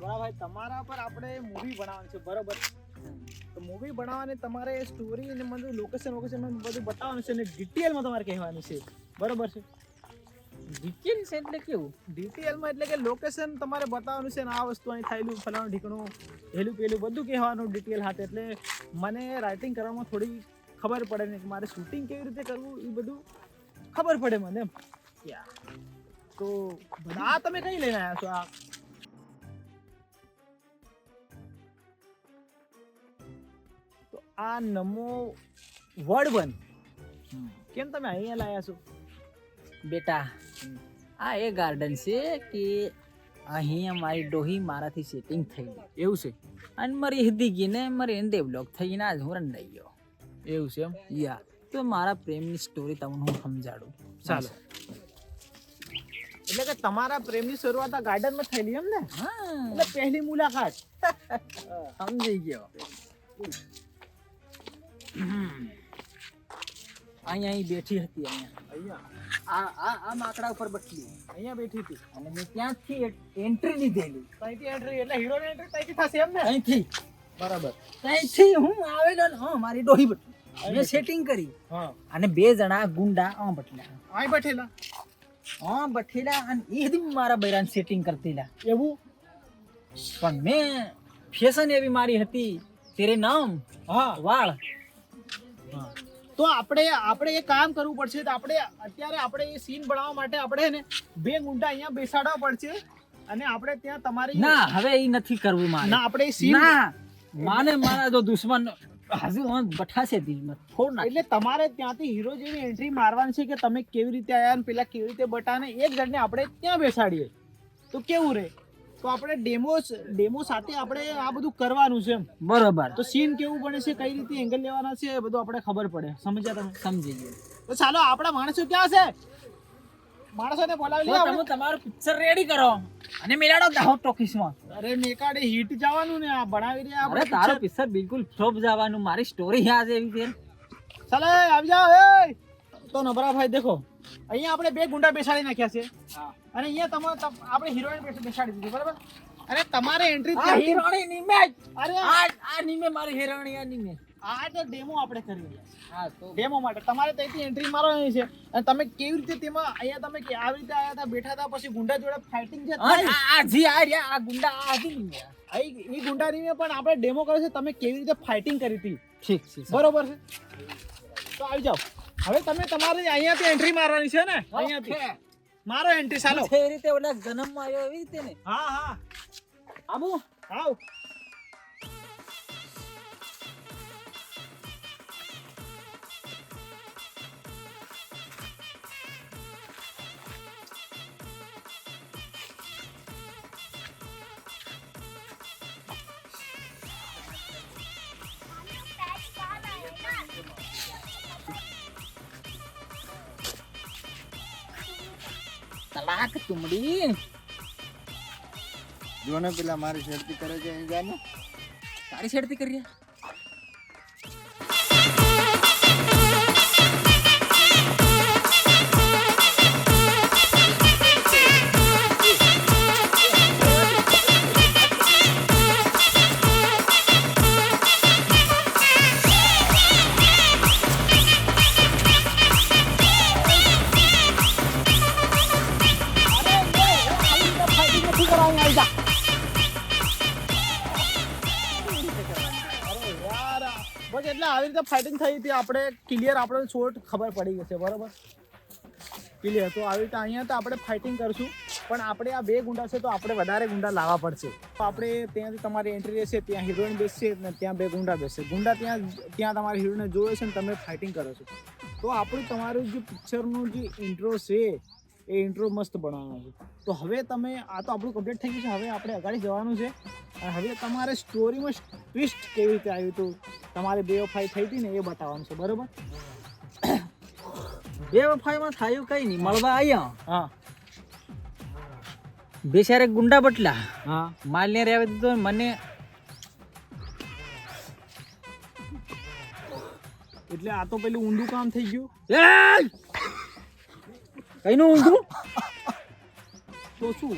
નબળાભાઈ તમારા પર આપણે મૂવી બનાવવાની છે બરોબર. તો મૂવી બનાવવાની તમારે સ્ટોરી અને બધું લોકેશન બધું બતાવવાનું છે અને ડિટેલમાં તમારે કહેવાનું છે બરોબર છે. ડિટેલ છે એટલે કેવું? ડિટેલમાં એટલે કે લોકેશન તમારે બતાવવાનું છે ને આ વસ્તુ અહીં થયેલું ફલાણું ઢીકણું હેલું પેલું બધું કહેવાનું ડિટેલ હાથે. એટલે મને રાઇટિંગ કરવામાં થોડી ખબર પડે ને કે મારે શૂટિંગ કેવી રીતે કરવું એ બધું ખબર પડે મને એમ. તો આ તમે કઈ લઈને આવ્યા છો? આ તો આ નમો વર્ડ 1 કેમ તમે અહીંયા લાયા છો? બેટા આ એ ગાર્ડન છે કે અહીંયા મારી ડોહી મારાથી સેટિંગ થઈ ગઈ એવું છે અને મારી હિદ્દી ગઈને મારી એને ડેવલપ થઈને આજ હું રંડાઈ ગયો. એવું છે એમ. યા તો મારા પ્રેમની સ્ટોરી તમને હું સમજાડું. ચાલો. એટલે કે તમારા પ્રેમની શરૂઆત આ ગાર્ડનમાં થયેલી એમ ને? હા એટલે પહેલી મુલાકાત. સમજી ગયો. અહીંયા અહીં બેઠી હતી અહીંયા આ માકડા ઉપર બટલી અહીંયા બેઠી હતી અને મેં ત્યાંથી એન્ટ્રી લીધેલી. ત્યાંથી એન્ટ્રી એટલે હીરોની એન્ટ્રી ત્યાંથી થશે એમ ને? અહીંથી બરાબર. ત્યાંથી હું આવેલો ને મારી ડોહી બટલી મેં સેટિંગ કરી હા અને 2 જણા ગુંડા બટલા અહીં બેઠેલા બઠેલા અને એ દી મારા બૈરાન સેટિંગ કરતીલા એવું. પણ મેં ફેશન એવી મારી હતી તેરે નામ હા વાળ. તો આપણે એ કામ કરવું પડશે. તો આપણે એ સીન બનાવવા માટે આપણે ને 2 ગુંડા અહીંયા બેસાડવા પડશે અને આપણે ત્યાં તમારી ના હવે એ નથી કરવું મારે. ના આપણે એ સીન ના માને મારા જો દુશ્મન હજુ બઠાશે દિલમાં થોડ ના. એટલે તમારે ત્યાંથી હીરો જેવી એન્ટ્રી મારવાની છે કે તમે કેવી રીતે આયા ને પેલા કેવી રીતે બટાને એક જણને આપણે ત્યાં બેસાડીએ તો કેવું રહે. તો આપણે ડેમો સાથે આપણે આ બધું કરવાનું છે એમ. બરોબર તો સીન કેવું બને છે, કઈ રીતે એંગલ લેવાના છે, એ બધું આપણે ખબર પડે. સમજ્યા તમે? સમજી ગયો. તો ચાલો આપણા માણસો ક્યાં છે? માણસોને બોલાવી તો લઈએ તમે તમારું પિક્ચર રેડી કરો અને મેલાડો દાહોદ ટોકીસમાં. અરે મેકાડે હિટ જવાનું ને આ બનાવી રહ્યા અરે આપણે તારો picture. પિક્ચર બિલકુલ ફ્લોપ જવાનું. મારી સ્ટોરી યાદ એવી છે. ચાલો આવી જાઓ. એ તો નબરાભાઈ દેખો અહીંયા આપણે 2 ગુંડા બેસાડી નાખ્યા છે અને અહીંયા આપણે હિરોઈન બેસાડી દીધી બરાબર. અને તમારે એન્ટ્રી આ હિરોણી નિમે અરે આ નિમે મારી હિરોણી આ નિમે. આ તો ડેમો આપણે કરી રહ્યા હા તો ડેમો માટે તમારે ત્યાંથી એન્ટ્રી મારવાની છે અને તમે કેવી રીતે તેમાં અહીંયા તમે આવી રીતે આયા હતા, બેઠા હતા, પછી ગુંડા જોડે ફાઇટિંગ છે આ જી આ રહ્યા આ ગુંડા આ જી નિમે. એ ગુંડાની મેં પણ આપણે ડેમો કર્યો છે તમે કેવી રીતે ફાઇટિંગ કરી હતી. ઠીક છે બરોબર છે. તો આવી જાઓ. હવે તમે તમારે અહીંયાથી એન્ટ્રી મારવાની છે ને? અહીંયાથી મારો એન્ટ્રી. ચાલો એ રીતે ઓલા જન્મમાં આવ્યો એવી રીતે ને. હા આબુ આવ. તલાક તુમડી જોને પેલા મારી શેરતી કરે છે અહીં જાને. તારી શેરતી કરી બસ એટલે આવી રીતે ફાઇટિંગ થઈ હતી. આપણે ક્લિયર આપણે શોર્ટ ખબર પડી ગઈ છે બરોબર. ક્લિયર. તો આવી રીતે અહીંયા તો આપણે ફાઇટિંગ કરશું પણ આપણે આ 2 ગુંડા છે તો આપણે વધારે ગુંડા લાવવા પડશે. તો આપણે ત્યાંથી તમારી એન્ટ્રી રહેશે, ત્યાં હિરોઈન બેસશે ને ત્યાં 2 ગુંડા બેસશે. ગુંડા ત્યાં તમારી હિરોઈને જોવે છે ને તમે ફાઇટિંગ કરો છો. તો આપણું તમારું જે પિક્ચરનું જે ઇન્ટ્રો છે એ ઇન્ટ્રો મસ્ત બનાવવાનો છે. તો હવે તમે આ તો આપણું કમ્પ્લીટ થઈ ગયું છે. હવે આપણે આગળ જવાનું છે અને હવે તમારે સ્ટોરીમાં ટ્વિસ્ટ કેવી રીતે આવ્યું હતું, તમારી બેવફાઈ થઈ હતી ને એ બતાવવાનું છે બરોબર. બેવફાઈમાં થયું કઈ નહીં. મળવા આવ્યા હા બેચારે ગુંડા બટલા હા માલને રહેવા દીધો ને મને. એટલે આ તો પેલું ઊંધું કામ થઈ ગયું. કઈનું ઊંધું તો શું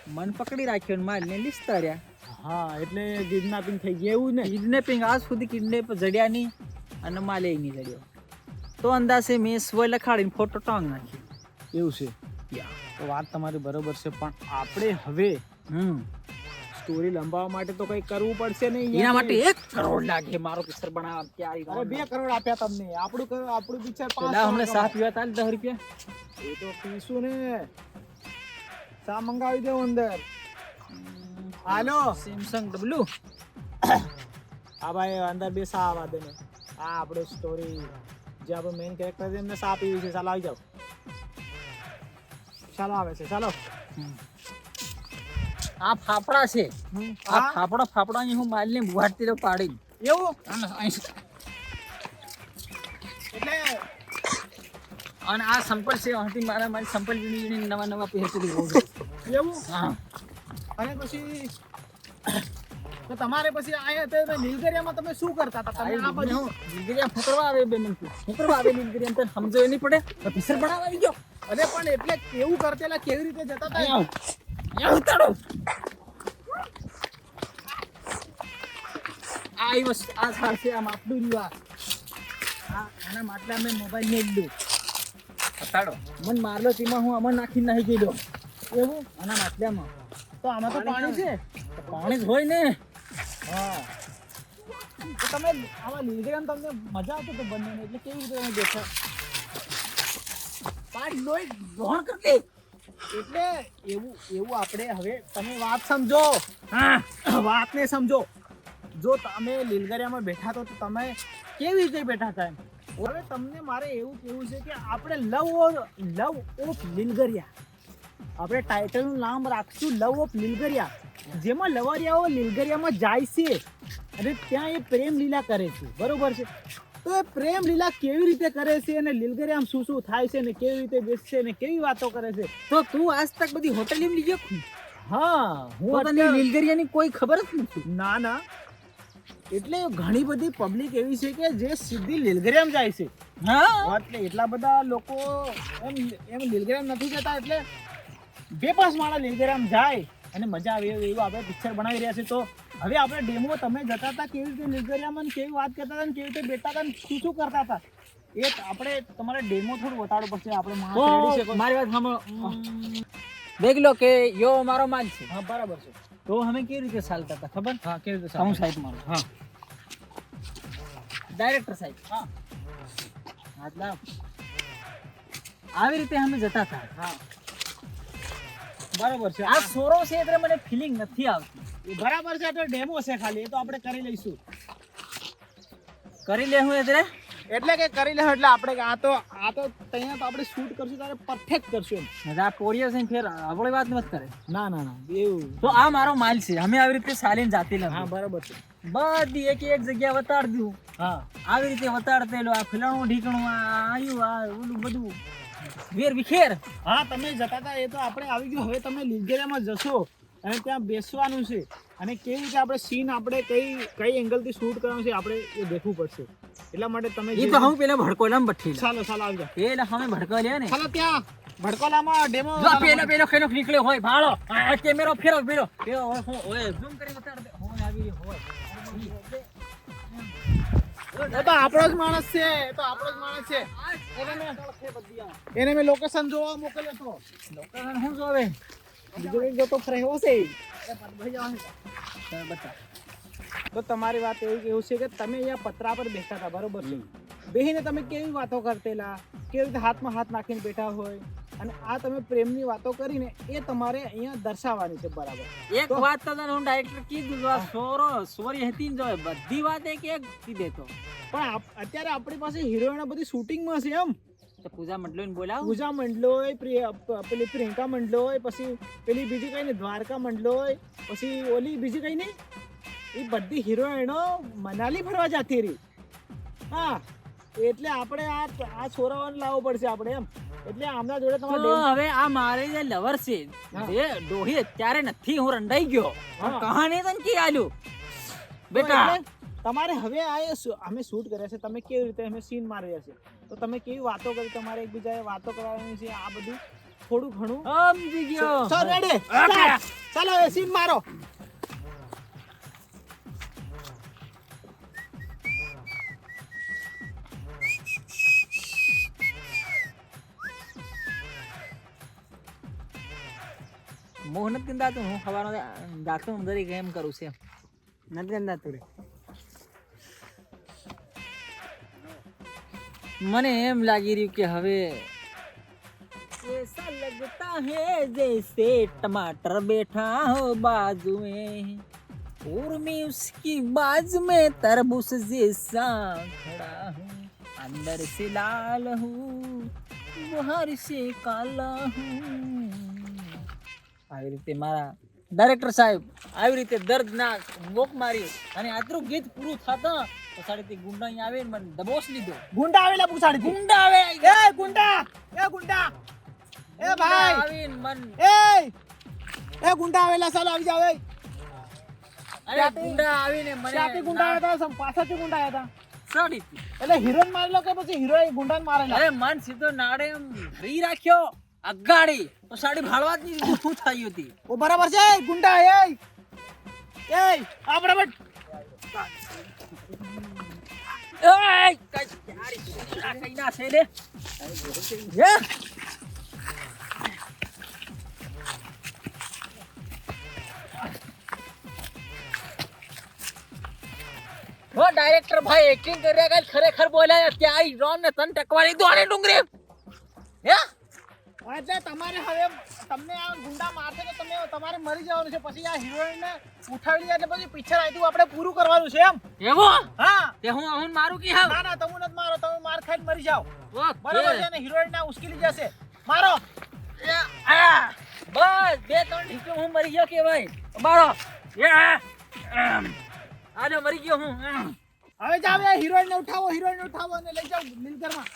મન પકડી રાખ્યો ને માલ ને લીસતા રહ્યા. હા એટલે કિડનેપિંગ થઈ ગઈ એવું ને. કિડનેપિંગ આજ સુધી કિડનેપ જડ્યા નહીં અને માલે નહીં જડ્યો. તો અંદાજે મેં સ્વ લખાડીને ફોટો ટાંગ નાખ્યો. એવું છે. તો વાત તમારી બરોબર છે પણ આપણે હવે સ્ટોરી લંબાવવા માટે તો કંઈ કરવું પડશે ને. એના માટે 1 કરોડ લાગે મારો પિક્ચર બનાવવા ત્યારે. અરે 2 કરોડ આપ્યા તમને. આપણું પિક્ચર 5 હમણાં 7 પીવા તાલ 10 રૂપિયા એ તો પીશું ને. ચા મંગાવી દો અંદર. હાલો સેમસંગ ડબલ્યુ. હા ભાઈ અંદર બે સા આવવા દે ને. આ આપણે સ્ટોરી જે આપણો મેઇન કેરેક્ટર છે એમને સા પીવી છે. ચાલો આવી જાઓ. ચાલો આવે છે ચાલો. આ ફાફડા છે. આ હા ફાફડા ની હું માલ ને બુહાડતી રહ્યો પાડી. એવું એટલે અને આ સંપલ છે હતી મારી સંપલ વીણી નવા પહેરતી રોજ. એવું. હા અને પછી તો તમારે પછી આયા તે નીલગરિયામાં તમે શું કરતા હતા? તમે આ બધું નીલગિરિયા ફૂકરવા આવે બે મન ફૂકરવા આવે નીલગિરિયા તને સમજાય નહીં પડે તો પિક્ચર બનાવવા આવી ગયો. અરે પણ એટલે કેવું કરતેલા કેવી રીતે જતા હતા? અહીંયા ઉતારો. આ ઈ વસ્તુ આ સાર છે. આ માટલું રહ્યું. આના માટલા મેં મોબાઈલ ને લીધું. ઉતારો મન મારલો તેમાં હું અમર નાખીને નાહી ગયેલો. એવું આના માટલામાં તો આમાં તો પાણી છે. પાણી જ હોય ને. હા તો તમે આમાં નીલગરિયામાં તમને મજા આવતો તો બંને એટલે કેવી રીતે તમે બેઠા? પાણી લોહી ગ્રહણ કરતે. એટલે એવું આપણે હવે તમે વાત સમજો. હા વાતને સમજો. જો તમે લીલગરિયામાં બેઠા તો તમે કેવી રીતે બેઠા હતા એમ. હવે તમને મારે એવું કહેવું છે કે આપણે લવ ઓફ લીલગરિયા. આપણે ટાઇટલનું નામ રાખશું લવ ઓફ લીલગરિયા. જેમાં લવરિયાઓ લીલગરિયામાં જાય છે અને ત્યાં એ પ્રેમ લીલા કરે છે. બરોબર છે. તો એ પ્રેમ લીલા કેવી રીતે કરે છે અને લીલગરિયામાં શું શું થાય છે ને કેવી રીતે બેસશે ને કેવી વાતો કરે છે. તો તું આજ તક બધી હોટલ એમ લીધો. હા હું તને નીલગરિયાની કોઈ ખબર જ નથી. ના એટલે ઘણી બધી પબ્લિક એવી છે કે જે સીધી લીલગરિયામાં જાય છે. હા એટલે એટલા બધા લોકો એમ લીલગરિયામ નથી જતા. એટલે 2-5 માળા લીલગરિયામ જાય અને મજા આવે એવું આપણે પિક્ચર બનાવી રહ્યા છે. તો હવે આપણે ડેમો તમે જતા હતા કેવી રીતે લીલગરિયામાં કેવી વાત કરતા હતા ને કેવી રીતે બેઠા હતા ને શું કરતા હતા એ આપણે તમારે ડેમો થોડું બતાડવું પડશે. આપણે માણસ રેડી છે. મારી વાત સાંભળો. દેખ લો કે યો મારો માલ છે. હા બરાબર છે. તો અમે કેવી રીતે ચાલતા હતા ખબર? હા કેવી રીતે હું સાહેબ મારો. હા ડાયરેક્ટર સાહેબ. હા મતલબ આવી રીતે અમે જતા હતા. હા બરાબર છે. આ સોરો છે એટલે મને ફિલિંગ નથી આવતી. એ બરાબર છે. તો ડેમો છે ખાલી. એ તો આપણે કરી લઈશું. કરી લે હું એટલે એટલે કે કરી લે એટલે આપણે આ તો ત્યાં તો આપણે શૂટ કરશું ત્યારે પરફેક્ટ કરશું એમ. આ પોરિયો છે ફેર આપણી વાત મત કરે. ના એવું. તો આ મારો માલ છે. અમે આવી રીતે ચાલીને જાતી હા નથી. બરાબર છે. બધી એક જગ્યા વતાડ દઉં. હા આવી રીતે વતાડતેલો આ ફલાણું ઢીકણું આ આયું આ ઓલું બધું વેર વિખેર. હા તમે જતા હતા એ તો આપણે આવી ગયું. હવે તમે લીલગરિયામાં જશો અને ત્યાં બેસવાનું છે અને કેવી રીતે આપણે સીન આપણે કઈ એંગલથી શૂટ કરવાનું છે આપણે એ દેખવું પડશે. એટલા માટે તમે એ તો હું પેલા ભડકોલામાં બઠી ચાલો આવી જાઓ. પેલા અમે ભડકો લે ને. ચાલો ત્યાં ભડકોલામાં ડેમો. જો પેલો ખેલો નીકળ્યો હોય ભાળો આ કેમેરો ફેરો પેલો હું ઓય ઝૂમ કરી બતાડ દે હોય આવી હોય. એ તો આપણો જ માણસ છે. એને મેં લોકેશન જોવા મોકલ્યો હતો. લોકેશન શું જોવે? બીજો એક જોતો ફરેવો છે. બતા તો તમારી વાત એવું છે કે તમે અહીંયા પતરા પર બેઠા હતા. બરોબર છે. બેહીને તમે કેવી વાતો કરતેલા કેવી રીતે હાથમાં હાથ નાખીને બેઠા હોય અને આ તમે પ્રેમની વાતો કરીને એ તમારે અહીંયા દર્શાવવાની છે. બરાબર. એક વાત તો તને હું ડાયરેક્ટર કીધું જો સોરી હતી ને જો બધી વાત એક કી દેતો. પણ અત્યારે આપણી પાસે હિરોઈનો બધી શૂટિંગમાં છે એમ. તો પૂજા મંડલોને બોલાવ. પૂજા મંડલોય પેલી પ્રિયંકા મંડલોય પછી પેલી બીજી કઈ નહીં દ્વારકા મંડલોય પછી ઓલી બીજી કઈ નહીં એ બધી હિરોઈનો મનાલી ફરવા જતી રહી. હા એટલે આપણે આ છોરાઓને લાવવો પડશે આપણે એમ. એટલે આમના જોડે તો તમારે હવે આ મારે જે લવર છે જે ડોહી અત્યારે નથી હું રંડાઈ ગયો. હા. કહાની તને કી આલ્યું બેટા. એટલે તમારે હવે અમે શૂટ કર્યા છે. તમે કેવી રીતે અમે સીન માર્યા છે તો તમે કેવી વાતો કરી તમારે એકબીજાએ વાતો કરવાની છે આ બધું થોડું ઘણું સમજી ગયો. સો રેડી ચાલો એ સીન મારો. મોહ નથી ગંધાતું, હું સવારનો જાતો અંદર એમ કરું છે. નથી ગંધાતું રે. મને એમ લાગી રહ્યું કે હવે ऐसा लगता है जैसे टमाटर बैठा हो बाजू में और मैं उसकी बाजू में तरबूज जैसा खड़ा हूँ, अंदर से लाल हूँ बाहर से काला हूँ. આવી રીતે મારા ડાયરેક્ટર સાહેબ આવી રીતે દર્દનાક મોક મારી અને આટલું ગીત પૂરું થતા પછાડી તે ગુંડા અહીં આવે ને મને દબોચ લીધો. ગુંડા આવેલા પૂછાડી ગુંડા આવે એ ગુંડા એ ભાઈ આવીને મન એ ગુંડા આવેલા ચાલો આવી જાવ. એ અરે ગુંડા આવીને મને ત્યાંથી ગુંડા આવ્યા હતા પાછળથી ગુંડા આવ્યા હતા સડી એટલે હિરોઈન મારેલો કે પછી હિરોઈન ગુંડાને મારેલા? અરે મન સીધો નાડે એમ ધરી રાખ્યો અગાડી તો સાડી ભાળવા જ નહીં શું થયું હતી. ઓ બરાબર છે ગુંડા એ આપણે બટ કઈ ના છે લે वो डायरेक्टर भाई एक्टिंग कर रहा है खरेखर बोला क्या आई रॉन ने तन टकवाली दो आने डूंगरे હે એટલે તમારે હવે તમને આ ગુંડા મારશે તો તમે તમારે મરી જવાનું છે. પછી આ હિરોઈનને ઉઠાવી લીધા એટલે પછી પિક્ચર આયતું આપણે પૂરું કરવાનું છે એમ. એવો હા તે હું મારું કે હા ના તમે નથી મારો, તમે માર ખાઈને મરી જાઓ ઓકે બરાબર છે ને. હિરોઈનને ઉશ્કેલી જશે મારો. બસ બે ત્રણ ઢીકો હું મરી ગયો કે ભાઈ મારો આજો મરી ગયો હું. હવે જાવ એ હિરોઈનને ઉઠાવો અને લઈ જાઓ મિલકરમાં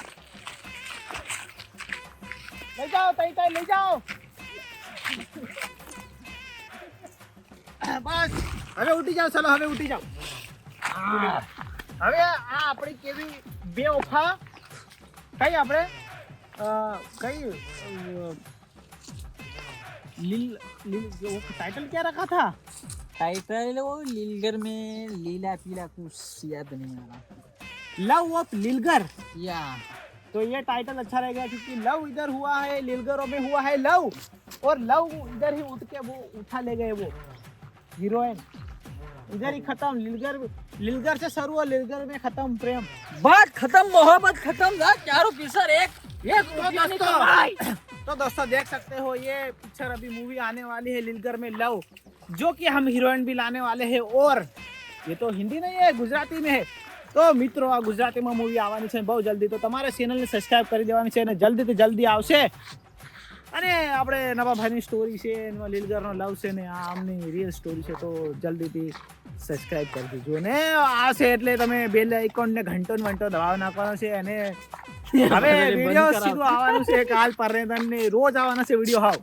લઈ જાઓ તઈ લઈ જાઓ. બસ હવે ઉઠી જાઓ. ચાલો હવે ઉઠી જાઓ. હવે આ આપણી કેવી બે ઓફા કઈ આપણે કઈ टाइटल क्या रखा था? टाइटल वो लीलगर में लीला पीला कुछ याद नहीं आ रहा. लव ऑफ लीलगर. या तो ये टाइटल अच्छा रहेगा क्योंकि लव इधर हुआ है, लीलगरों में हुआ है लव, और लव इधर ही उठ के वो उठा ले गए वो हीरोइन. इधर ही खत्म. लीलगर से शुरू और लीलगर में खत्म प्रेम. बात खत्म, मोहब्बत खत्म. चारों पिक्चर एक रुपया नहीं कमाई. तो दोस्तों देख सकते हो ये पिक्चर अभी मूवी आने वाली है लीलगर में लव, जो कि हम हीरोइन भी लाने वाले हैं. और ये तो हिंदी नहीं है, गुजराती में है. તો મિત્રો આ ગુજરાતીમાં મૂવી આવવાની છે બહુ જલ્દી, તો તમારે ચેનલને સબસ્ક્રાઇબ કરી દેવાની છે અને જલ્દીથી જલ્દી આવશે. અને આપણે નવાભાઈની સ્ટોરી છે, એમાં લીલગરનો લવ છે ને આ આમની રિયલ સ્ટોરી છે, તો જલ્દીથી સબસ્ક્રાઇબ કરી દેજો. ને આવશે એટલે તમે બેલ આઇકોન ને ઘંટો દબાવ નાખવાનો છે. અને હવે વિડીયો સીધું આવવાનું છે કાલ પરનેતન ને રોજ આવવાના છે વિડીયો. હાવ